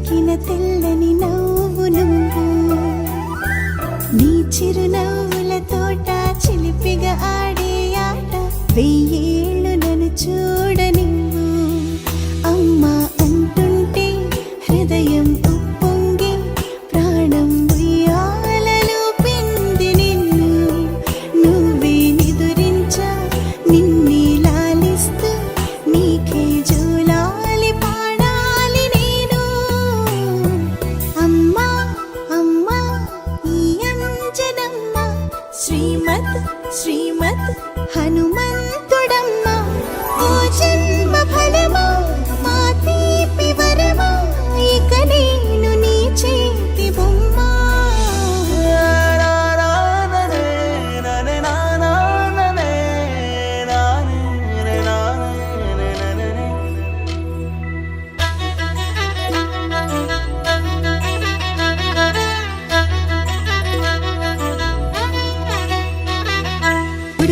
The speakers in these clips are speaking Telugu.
పలికిన తెల్లని నవ్వు నువ్వు నీ చిరునవ్వుల తోట చిలిపిగా ఆడే ఆట వెయ్యేళ్ళు నన్ను చూడ నువ్వు అమ్మా అంటుంటే హృదయం ఉప్పొంగి ప్రాణం ఉయ్యాలలో పిండి నిన్ను నువ్వే నిదురించా నిన్నే లాలిస్తూ నీకే జోలాలి పాడాలి నేను అమ్మా అమ్మా ఈ అంజనమ్మ శ్రీమత్ శ్రీమత్ హనుమంతుడమ్మ ఓ జన్మ ఫలమా మా తీపి వరమా ఇక నేను నీ చేతి బొమ్మ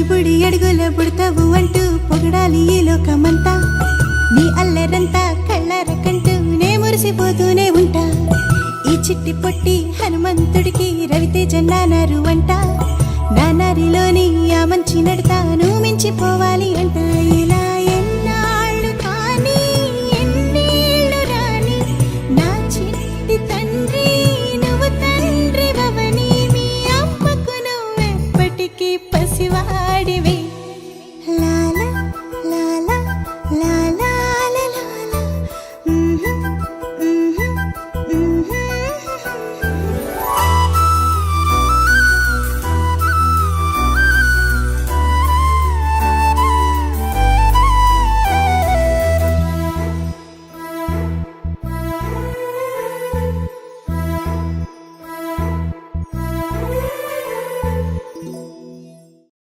బుడి అడుగుల బుడతావు అంటూ పొగడాలి ఈ లోకమంతా నీ అల్లరంతా కళ్ళారకంటూ నే మురిసిపోతూనే ఉంటా ఈ చిట్టి పొట్టి హనుమంతుడికి రవితేజ నానారు అంట నానారిలోని ఆ మంచి నడతాను మించిపోవాలి అంట ఇలా ఎన్నాళ్ళు కానీ ఎన్నేళ్ళు రాని నా చిట్టి తండ్రి నువ్వు తండ్రి భవని మీ అమ్మకు నువ్వెప్పటికీ పసివాడివి లా